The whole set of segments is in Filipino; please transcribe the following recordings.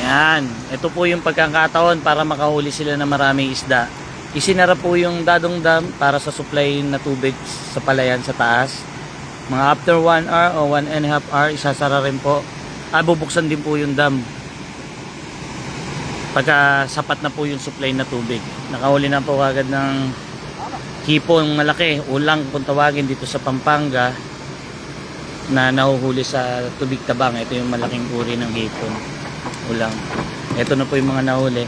Yan. Ito po yung pagkakataon para makahuli sila ng maraming isda. Isinara po yung Dadong Dam para sa supply na tubig sa palayan sa taas. Mga after 1 hour o 1.5 hour, isasara rin po. Bubuksan din po yung dam. Pagka sapat na po yung supply na tubig. Nakahuli na po agad ng hipon malaki, ulang kung tawagin dito sa Pampanga, na nahuhuli sa Tubig Tabang. Ito yung malaking uri ng hipon, ulang. Ito na po yung mga nahuli.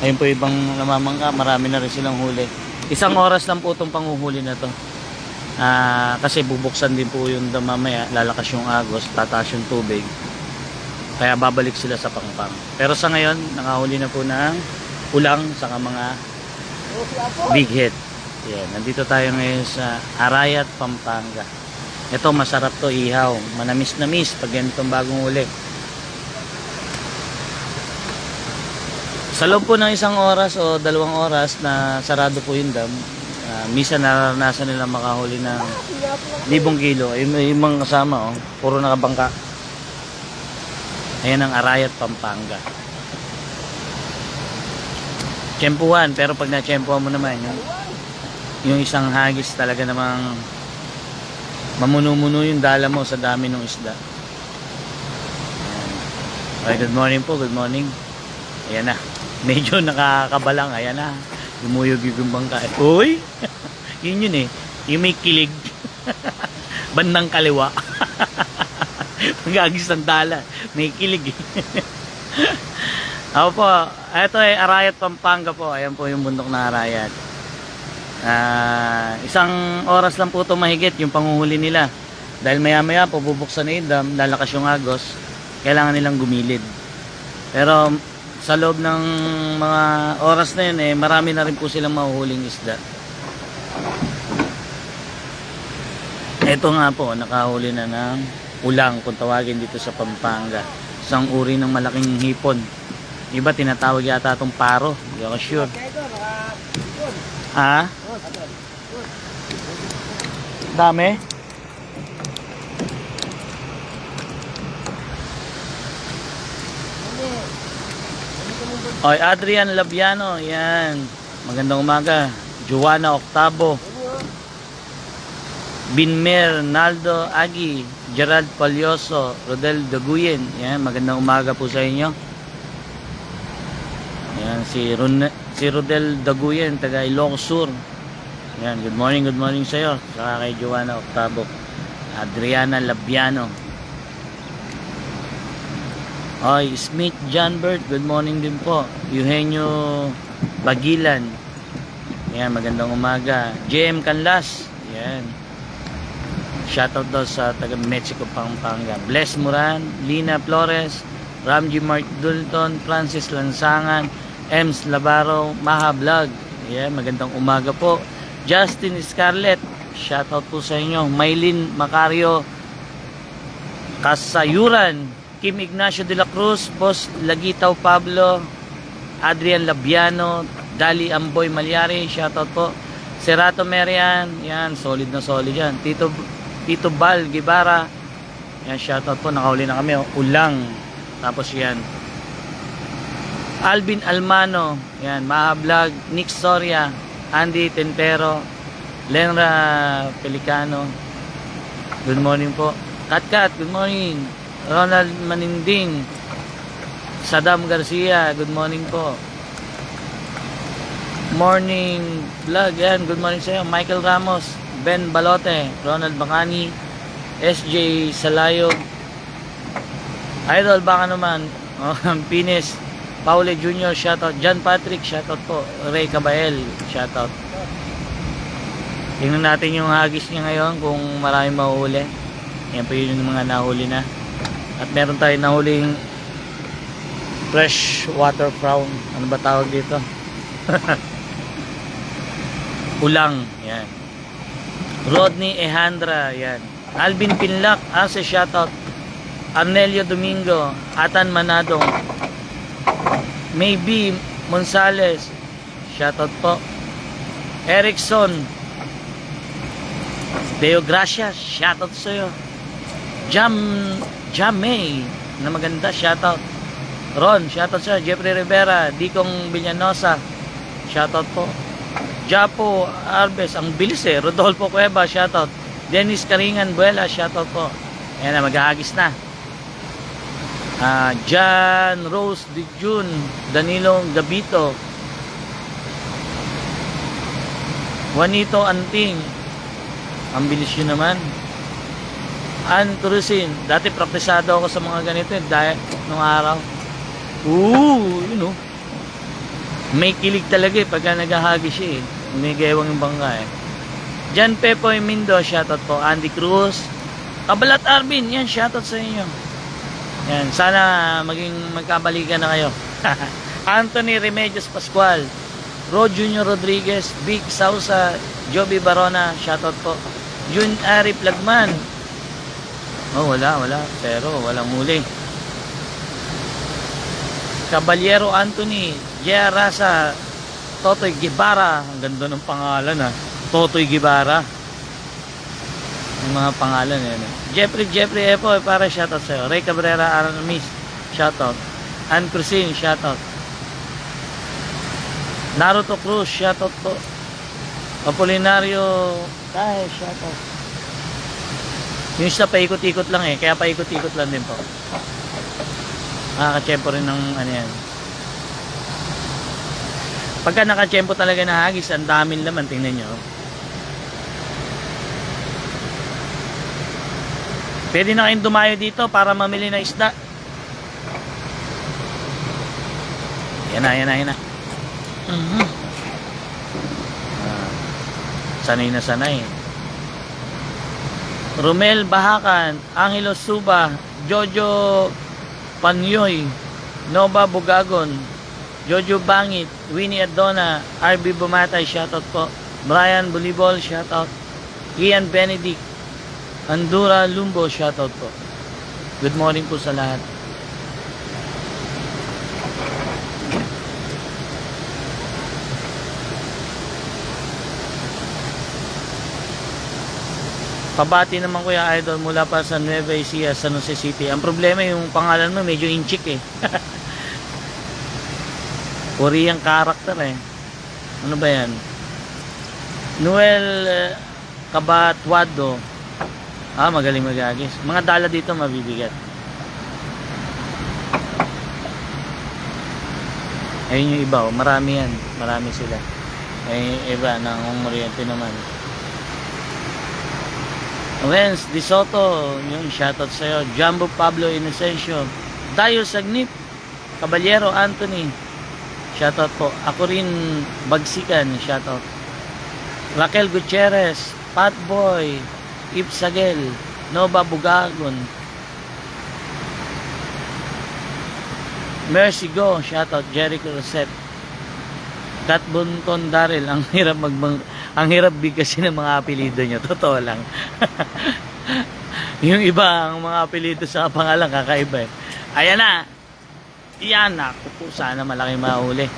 Ayun po ibang namamangka, marami na rin silang huli. 1 oras lang po itong panghuhuli na to. Kasi bubuksan din po yung dam mamaya, lalakas yung agos, tataas yung tubig. Kaya babalik sila sa Pangpang. Pero sa ngayon, nakahuli na po ng ulang saka mga big head. Yan, nandito tayo ngayon sa Arayat, Pampanga. Ito masarap to, ihaw, manamis-namis pag ganitong bagong huli. Sa loob po ng 1 oras o 2 oras na sarado po yung dam, minsan naranasan nila makahuli ng 1,000 kilo. Yung mga kasama, puro nakabangka. Ayan ang Arayat, Pampanga. Tiyempuhan, pero pag na-tiyempuhan mo naman, yung isang hagis talaga namang mamuno-muno yung dala mo sa dami ng isda. Okay, good morning po, good morning. Ayan na, medyo nakakabalang, ayan na. Lumuyog yung bangka. Uy! Yun yung may kilig. Bandang kaliwa. Pag-agis ng dala, may kilig. Ako po, ito ay Arayat, Pampanga po. Ayan po yung bundok na Arayat. 1 oras lang po ito mahigit yung panghuhuli nila. Dahil maya maya po bubuksan na yung dam, lalakas yung agos, kailangan nilang gumilid. Pero sa loob ng mga oras na yun, marami na rin po silang mahuhuling isda. Ito nga po, nakahuli na ng ulang kung tawagin dito sa Pampanga. Isang uri ng malaking hipon. Iba tinatawag yata itong paro, hindi ako sure. Dami. Oy, Adrian Labiano, yan. Magandang umaga. Joanna Octavo, Binmer Naldo Agi, Gerald Palioso, Rodel Daguyen. Yan, magandang umaga po sa inyo. Yan, si Rodel Daguyen, taga Ilocos Sur. Yan, good morning sa iyo. Saka kay Joanna Octavo, Adriana Labiano. Oy, Smith Johnbert, good morning din po. Eugenio Bagilan. Yan, magandang umaga. JM Canlas. Yan. Shoutout daw sa taga Mexico, Pampanga. Bless Moran, Lina Flores, Ramji Mark Dulton, Francis Lansangan, Ems Labaro, Maha Vlog. Yan, magandang umaga po. Justin Scarlett, shoutout po sa inyo. Maylin Macario Kasayuran, Kim Ignacio de la Cruz, Boss Lagitaw Pablo, Adrian Labiano, Dali Amboy Malyari, shoutout po. Serato Merian, yan, solid na solid yan. Tito Bal Gibara, yan, shoutout po, nakahuli na kami, ulang. Tapos yan, Alvin Almano, yan, Maha Vlog, Nick Soria, Andy Tentero, Lenra Pelicano, good morning po. Katkat, good morning. Ronald Maninding, Saddam Garcia, good morning po. Morning Vlog, yan, good morning sa iyo. Michael Ramos, Ben Balote, Ronald Bacani, SJ Salayog, Idol baka naman, Pines, Paule Jr., shoutout. John Patrick, shoutout po. Ray Cabael, shoutout. Tingnan natin yung hagis niya ngayon kung maraming mahuhuli. Yan po yun yung mga nahuli na. At meron tayong nahuling fresh water prawn. Ano ba tawag dito? Ulang, yan. Rodney Ehandra, yan. Alvin Pinlac, ase shoutout. Arnelio Domingo, Atan Manadong, Maybe Monsales, shoutout po. Erickson Deo Gracia, shoutout sa'yo. Jamay na maganda, shoutout. Ron, shoutout sir. Jeffrey Rivera, Dicong Villanosa, shoutout po. Japo Arbes, ang bilis eh. Rodolfo Cueva, shoutout. Dennis Karingan Buela, shoutout po. Ayan na, maghahagis na. John Rose de June, Danilo Gabito, Juanito Anting, ang bilis yun naman. Ann Turusin, dati praktisado ako sa mga ganito dahil nung araw. You know, may kilig talaga eh pagka naghahagi siya eh. May gewang yung bangga eh. John Pepoy Mindo, shoutout po. Andy Cruz, Kabalat Arvin, yan, shoutout sa inyo. Yan, sana maging magkabalikan na kayo. Anthony Remedios Pascual, Rod Junior Rodriguez, Big Sausa, Joby Barona, shoutout po. Jun Ari Plagman. Wala. Pero walang huli. Caballero Anthony, Jia Rasa, Totoy Guevara. Ang ganda ng pangalan Totoy Guevara. Yung mga pangalan yan. Jeffrey Epo, para shoutout sa'yo. Ray Cabrera Aramis, shoutout. Ann Crusin, shoutout. Naruto Cruz, shoutout po. Apolinario Tahe, shoutout. Yung isa paikot-ikot lang eh, kaya paikot-ikot lang din po. Nakakachempo rin ng ano yan. Pagka nakachempo talaga na hagis, ang daming laman, tingnan nyo. Pwede na kayong dumayo dito para mamili ng isda. Yan na. Sanay na sanay. Romel Bahakan, Angelo Suba, Jojo Panyoy, Nova Bugagon, Jojo Bangit, Winnie Adona, RB Bumatay, shoutout po. Brian Bulibol, shoutout. Ian Benedict, Andura Lumbo, shoutout po. Good morning po sa lahat. Pabati naman Kuya Idol mula pa sa Nueva Ecija, San Jose City. Ang problema yung pangalan mo medyo inchik eh. Korean character eh. Ano ba yan? Noel Cabatwado. Magaling magagis. Mga dala dito mabibigat. Ayun yung iba oh. Marami yan. Marami sila. Ay iba nang Oriente naman. Wens Di Soto, yung shoutout sa'yo. Jumbo Pablo Inocencio, Dayo Sagnip, Caballero Anthony, shoutout po. Ako rin Bagsikan, shoutout. Raquel Gutierrez, Patboy, Ipsagel, Nova Bugagon, Mercy Go, shoutout. Jericho Rosette, Kat Bunton Daryl. Ang hirap bigkasin ng mga apelido nyo. Totoo lang. Yung iba, ang mga apelido sa pangalan, kakaiba eh. Ayan na. Iyan na. Po, sana malaki mahuli.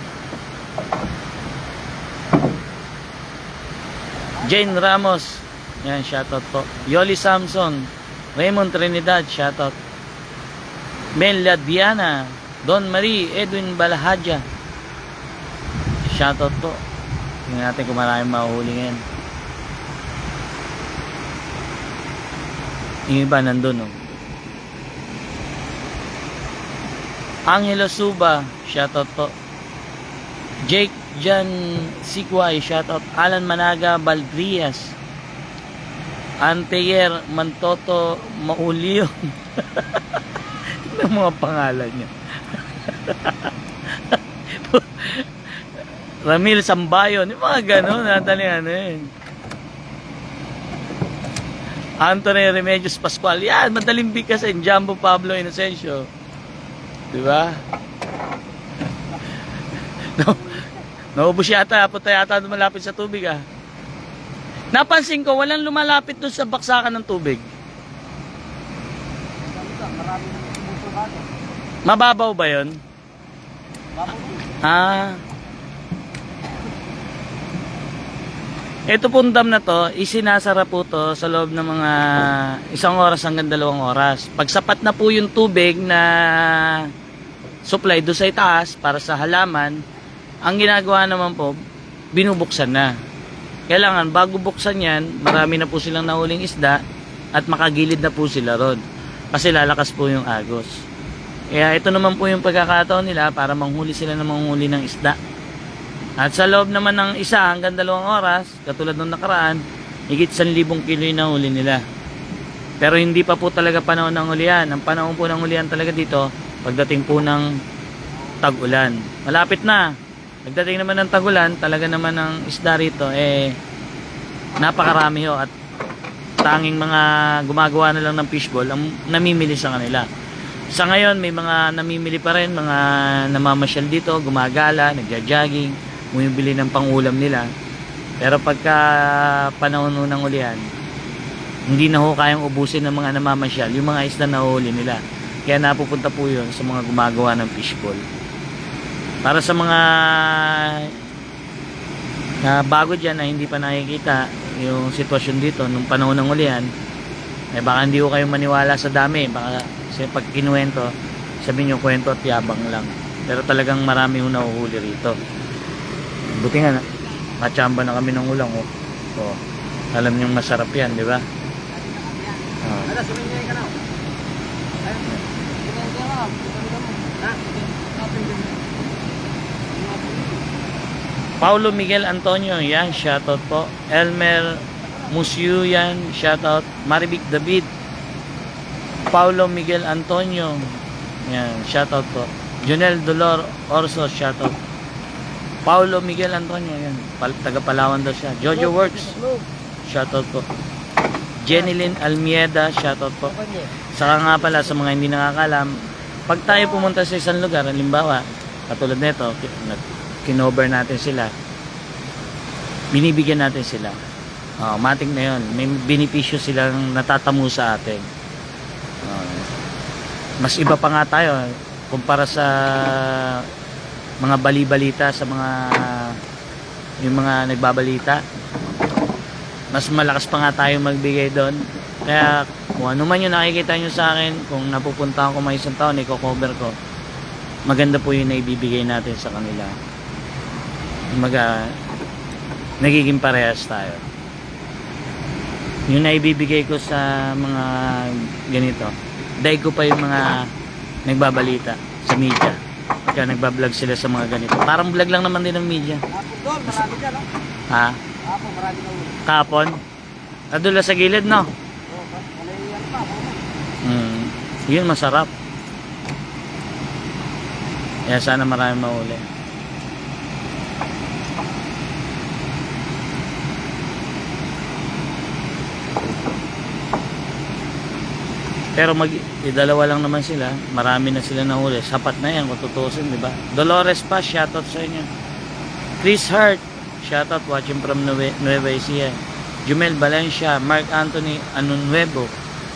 Jane Ramos. Yan, shoutout po. Yoli Samson. Raymond Trinidad, shoutout. Mel Diana. Don Marie. Edwin Balahadja. Shoutout po. Tingnan natin kung maraming mahuhuli ngayon. Yung iba nandun Angelo Suba, shoutout po. Jake Jan Sikway, shoutout. Alan Managa Baldrias, Anteyer Mantoto Maulio. Ng mga pangalan niya. Ramil Sambayon, yung mga gano'n, natali Anthony Remedios Pascual, yan, madaling bigkasin. Jumbo Pablo Inocencio, diba? Naubos yata, punta yata lumalapit sa tubig Napansin ko, walang lumalapit doon sa baksakan ng tubig. Mababaw ba yun? Ito pong dam na to, isinasara po to sa loob ng mga 1 oras hanggang 2 oras. Pag sapat na po yung tubig na supply doon sa itaas para sa halaman. Ang ginagawa naman po, binubuksan na. Kailangan bago buksan yan, marami na po silang nahuling isda at makagilid na po sila ron. Kasi lalakas po yung agos. Kaya ito naman po yung pagkakataon nila para manghuli sila ng manghuli ng isda. At sa loob naman ng 1 hanggang 2 oras, katulad nung nakaraan, higit 1,000 kilo yung nahuli nila. Pero hindi pa po talaga panahon ng hulihan. Ang panahon po ng hulihan talaga dito, pagdating po ng tag-ulan. Malapit na. Pagdating naman ng tag-ulan, talaga naman ng isda rito, napakarami ho. At tanging mga gumagawa na lang ng fishball ang namimili sa kanila. Sa ngayon, may mga namimili pa rin, mga namamasyal dito, gumagala, nagja-jogging, bumibili ng pangulam nila. Pero pagka panahon ng ulihan, hindi na ho kayang ubusin ng mga namamasyal yung mga isda na huli nila. Kaya napupunta po yun sa mga gumagawa ng fishball. Para sa mga bago dyan na hindi pa nakikita yung sitwasyon dito nung panahon ng ulihan, baka hindi ko kayo maniwala sa dami. Baka kasi pag kinuwento, sabihin nyo kwento at yabang lang. Pero talagang marami ho nahuhuli rito. Buti nga, machamba na kami ng ulang. Oh. Alam nyo masarap yan, di ba? Oh. Paulo Miguel Antonio, yan, shoutout po. Elmer Musyu, yan, shoutout. Marivic David, Paulo Miguel Antonio, yan, shoutout po. Jonel Dolor Orso, shoutout. Paulo Miguel Antonio, yan, taga Palawan daw siya. Jojo Works, shoutout po. Jenilyn Almieda, shoutout po. Saka nga pala sa mga hindi nakakalam, pag tayo pumunta sa isang lugar, halimbawa, katulad nito, kinover natin sila, binibigyan natin sila. Matik na yun, may benepisyo silang natatamo sa atin. Mas iba pa nga tayo kumpara sa mga bali-balita, sa mga yung mga nagbabalita. Mas malakas pa nga tayo magbigay doon. Kaya kung ano man yung nakikita nyo sa akin, kung napupuntahan ko may isang taon, i-cover ko, maganda po yung naibibigay natin sa kanila. Nagiging parehas tayo. Yung naibibigay ko sa mga ganito, dahil ko pa yung mga nagbabalita sa media. Kaya nagbablog sila sa mga ganito. Parang vlog lang naman din ng media. Marami dyan, no? Ha? Marami na ulo. Kapon? Nadula sa gilid, no? Yun masarap. Kaya sana marami mauli. Pero dalawa lang naman sila, marami na sila nahuli. Sapat na yan kung tutusin, di ba? Dolores pa, shoutout sa inyo. Chris Hart, shoutout, watching from Nueva Ecija. Jumel Valencia, Mark Anthony Anunuevo.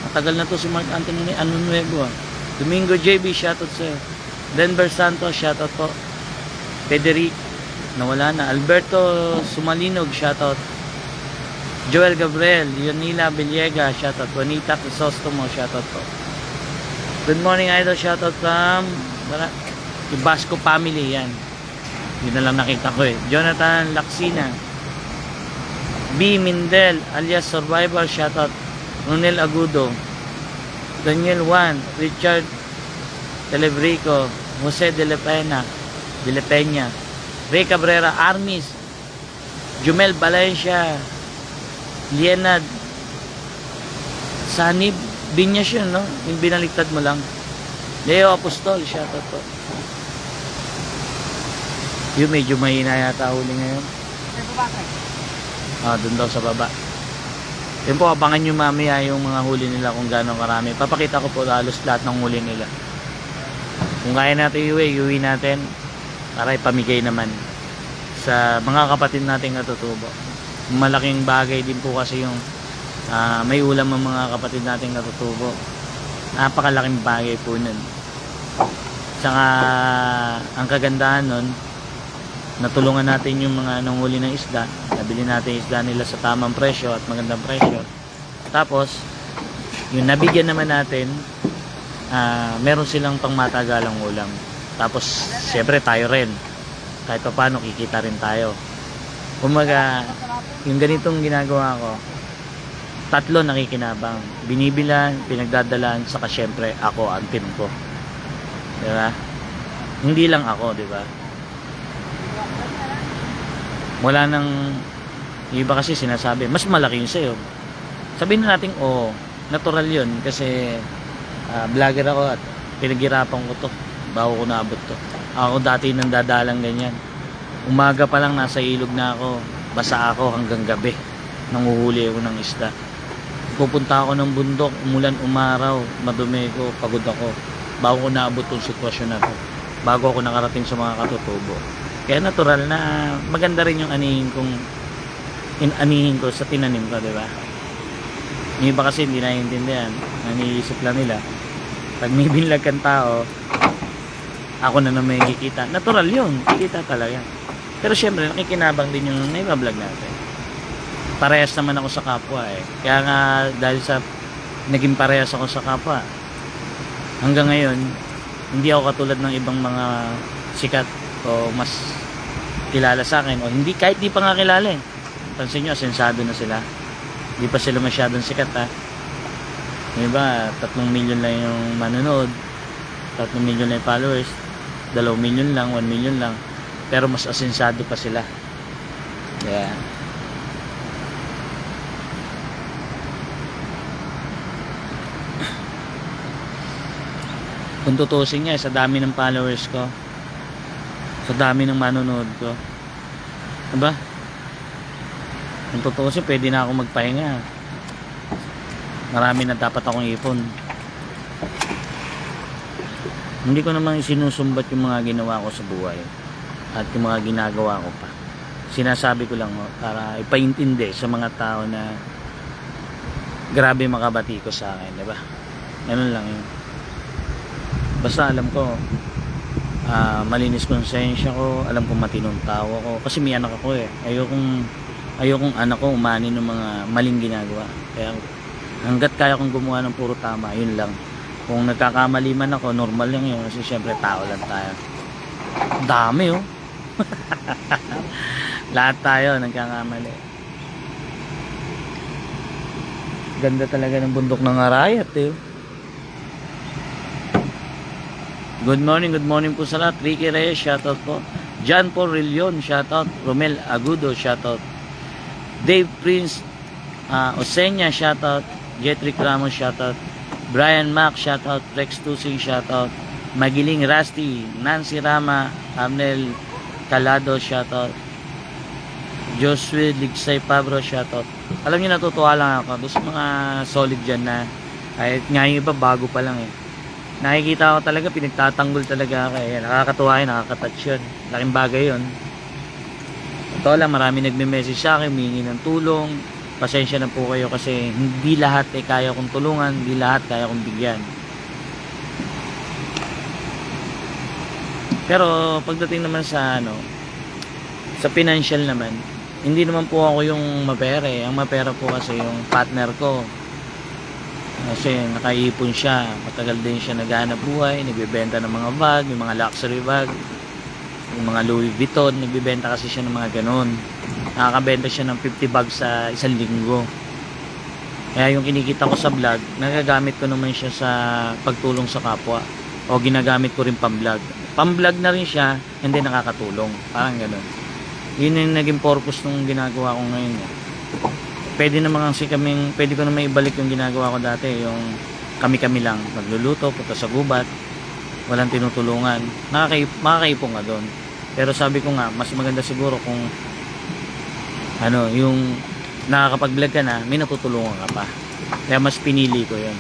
Matagal na to si Mark Anthony Anunuevo. Domingo JB, shoutout sa iyo. Denver Santos, shoutout po. Federic, nawala na. Alberto Sumalinog, shoutout. Joel Gabriel, Yonila Villegas, shoutout. Juanita Crisostomo, shoutout po. Good morning, idol, shoutout from Ibasco family, yan. Yun na lang nakita ko eh. Jonathan Laksina, B. Mindel, alias Survivor, shoutout. Ronel Agudo, Daniel Juan, Richard Telebrico, Jose de la Peña, Ray Cabrera Armis, Jumel Valencia, Lienad Sanib Binyas yun, no? Yung binaliktad mo lang. Leo Apostol, shoutout po. Yung medyo mahina yata huli ngayon. Doon daw sa baba. Yun po, abangan nyo mamaya yung mga huli nila kung gano'ng karami. Papakita ko po halos lahat ng huli nila. Kung kaya natin iuwi natin para ipamigay naman sa mga kapatid nating natutubo. Malaking bagay din po kasi yung may ulam ang mga kapatid nating natutubo. Napakalaking bagay po nun. Saka ang kagandahan nun, natulungan natin yung mga nanghuli ng isda, nabili natin isda nila sa tamang presyo at magandang presyo. Tapos yung nabigyan naman natin, meron silang pangmatagalang ulam. Tapos syempre tayo rin, kahit pa paano kikita rin tayo. Kumaga yung ganitong ginagawa ko, tatlo nakikinabang, binibilan, pinagdadalan, saka syempre ako, ang team ko, di ba? Hindi lang ako, di ba? Wala nang yung iba kasi sinasabi mas malaki yun sa'yo. Sabihin na natin natural yun kasi vlogger ako at pinaghirapan ko to bago ko naabot to. Ako dati nang dadalang ganyan, umaga pa lang nasa ilog na ako, basa ako hanggang gabi, nanguhuli ako ng isda. Pupunta ako ng bundok, umulan umaraw, madumi ko, pagod ako, bago ko naabot tong sitwasyon na to, bago ako nakarating sa mga katutubo. Kaya natural na maganda rin yung anihin ko sa tinanim ko, di ba? Yung iba kasi hindi naiintindihan, naniisip lang nila pag may binlag kang tao, ako na may kikita. Natural yun, kikita talaga. Pero syempre nakikinabang din yung naibablog natin. Parehas naman ako sa kapwa eh. Kaya nga dahil sa naging parehas ako sa kapwa, hanggang ngayon hindi ako katulad ng ibang mga sikat o mas kilala sa akin, o hindi, kahit di pa nga kilala eh. Pansin nyo, asensado na sila, di pa sila masyadong sikat ha. Yung iba 3 million lang yung manonood, 3 million lang yung followers, 2 million lang, 1 million lang, pero mas asensado pa sila. Yeah. Kung tutusin nga sa dami ng followers ko, sa dami ng manonood ko, diba? Kung tutusin, pwede na ako magpahinga. Marami na dapat akong ipon. Hindi ko naman sinusumbat yung mga ginawa ko sa buhay at yung mga ginagawa ko pa. Sinasabi ko lang para ipaintindi sa mga tao na grabe makabati ko sa akin, diba? Ganun lang yun. Basta alam ko malinis konsensya ko, alam kong matinong tao ko kasi may anak ako eh. Ayokong anak ko umani ng mga maling ginagawa. Kaya hanggat kaya kong gumawa ng puro tama, yun lang. Kung nagkakamali man ako, normal lang yun kasi syempre tao lang tayo. Dami lahat tayo nagkakamali. Ganda talaga ng bundok ng Arayat eh. Good morning po sa lahat. Ricky Reyes, shoutout po. John Paul Rillion, shoutout. Romel Agudo, shoutout. Dave Prince Osenya, shoutout. Jetrick Ramos, shoutout. Brian Mac, shoutout. Rex Tusing, shoutout. Magiling Rusty, Nancy Rama, Amnel Calado, shoutout. Joshua Ligsay Pabro, shoutout. Alam niyo, natutuwa lang ako doon sa mga solid dyan na kahit nga yung iba bago pa lang eh. Nakikita ko talaga, pinagtatanggol talaga ako eh. Nakakatuwa yun, nakakatouch yun. Laking bagay yun. Ito lang, marami nagme-message sa akin, humingi ng tulong. Pasensya na po kayo kasi hindi lahat eh kaya kong tulungan, hindi lahat kaya kong bigyan. Pero pagdating naman sa sa financial naman, hindi naman po ako yung mapera eh. Ang mapera po kasi yung partner ko. Kasi nakaipon siya, matagal din siya naghahanap buhay, nagbebenta ng mga bag, yung mga luxury bag, yung mga Louis Vuitton, nagbebenta kasi siya ng mga ganon. Nakakabenta siya ng 50 bags sa isang linggo. Kaya yung kinikita ko sa vlog, nagagamit ko naman siya sa pagtulong sa kapwa, o ginagamit ko rin pang-vlog. Pang-vlog na rin siya, hindi nakakatulong, parang ganon. Yun yung naging purpose ng ginagawa ko ngayon eh. Pwede ko naman ibalik yung ginagawa ko dati, yung kami-kami lang, magluluto, punta sa gubat, walang tinutulungan, makakaipon nga doon. Pero sabi ko nga, mas maganda siguro kung yung nakakapag-vlog ka na, may natutulungan ka pa. Kaya mas pinili ko yun.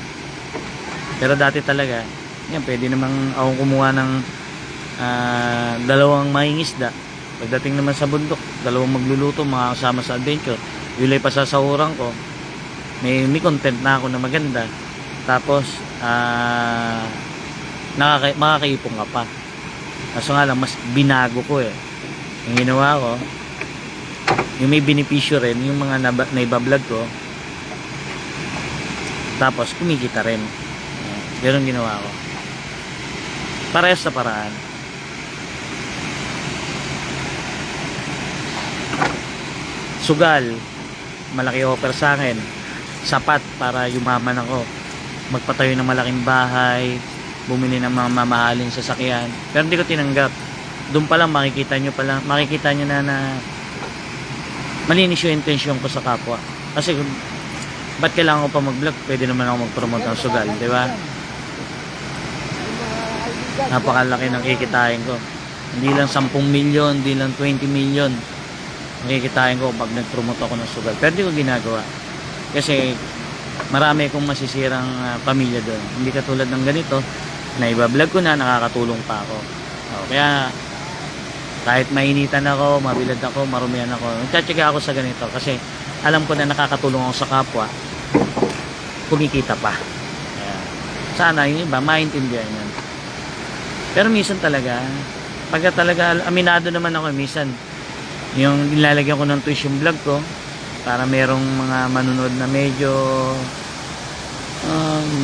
Pero dati talaga, yan, pwede namang ako kumuha ng 2 mangingisda. Pagdating naman sa bundok, 2 magluluto, mga kasama sa adventure, yun ay pasasahuran ko, may content na ako na maganda, tapos makakaipon ka pa. Kaso nga lang, mas binago ko eh. Yung ginawa ko, yung may benepisyo rin, yung mga naibablog ko, tapos kumikita rin. Ganun ginawa ko. Parehas sa paraan. sugal, malaki offer sa akin, sapat para yumaman ako, magpatayo ng malaking bahay, bumili ng mga mamahaling sasakyan. Pero hindi ko tinanggap. Doon pa lang makikita nyo na malinis yung intensyon ko sa kapwa. Kasi ba't kailangan ko pa mag-vlog? Pwede naman ako mag-promote ng sugal, di ba? Napakalaki ng kikitain ko. Hindi lang 10 milyon, hindi lang 20 milyon ang kikitain ko pag nag-promote ako ng sugal. Pero di ko ginagawa. Kasi marami akong masisirang pamilya doon. Hindi katulad ng ganito, na iba-vlog ko na, nakakatulong pa ako. Kaya kahit mainitan ako, mabilad ako, marumihan ako, nagtsatsaga ako sa ganito kasi alam ko na nakakatulong ako sa kapwa, kumikita pa. Kaya, sana yung iba maintindihan yan. Pero minsan talaga, pagka talaga, aminado naman ako minsan, yung nilalagyan ko ng tuition vlog ko para merong mga manunod na medyo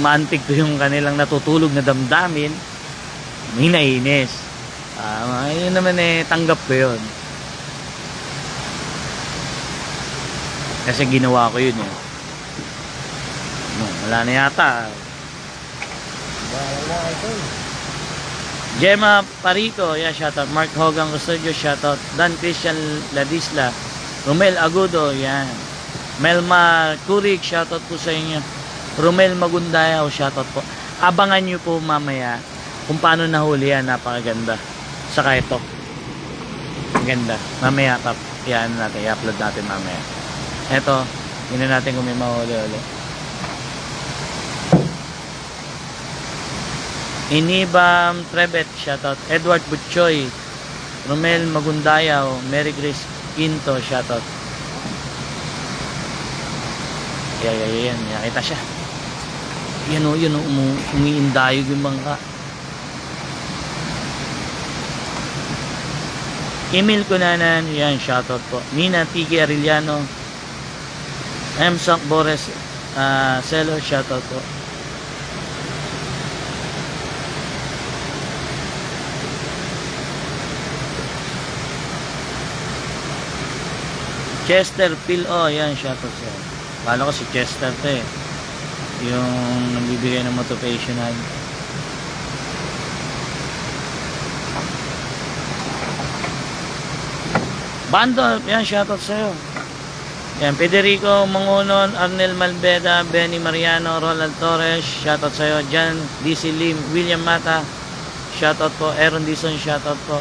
maantig ko yung kanilang natutulog na damdamin, may nainis. Yun naman tanggap ko yun. Kasi ginawa ko yun wala na yata. Gemma Parico, yeah, shoutout. Mark Hogang Custodio, shoutout. Dan Christian Ladisla, Romel Agudo, yan. Melma Kurik, shoutout po sa inyo. Romel Magundaya, shoutout po. Abangan nyo po mamaya kung paano nahuli yan, napakaganda. Saka ito, ang ganda. Mamaya yan natin, i-upload natin mamaya. Ito, yun natin kung may mahuli-huli. Inibam Trebet, shoutout. Edward Butchoy, Romel Magundayaw, Mary Grace Quinto, shoutout. Yan, nakita siya. Yan umiindayog yung bangka. Emil Cunanan, yan, shoutout po. Nina Tiki Arellano, M. Sank Boris Seller, shoutout po. Chester Pilo, yan, shoutout siya. Pala ko si Chester to yung nagbibigay ng motivational. Bando, yan, shoutout sa'yo. Yan, Federico Mangunon, Arnel Malbeda, Benny Mariano, Ronald Torres, shoutout sa'yo. Jan DC Lim, William Mata, shoutout po. Aaron Dison, shoutout po.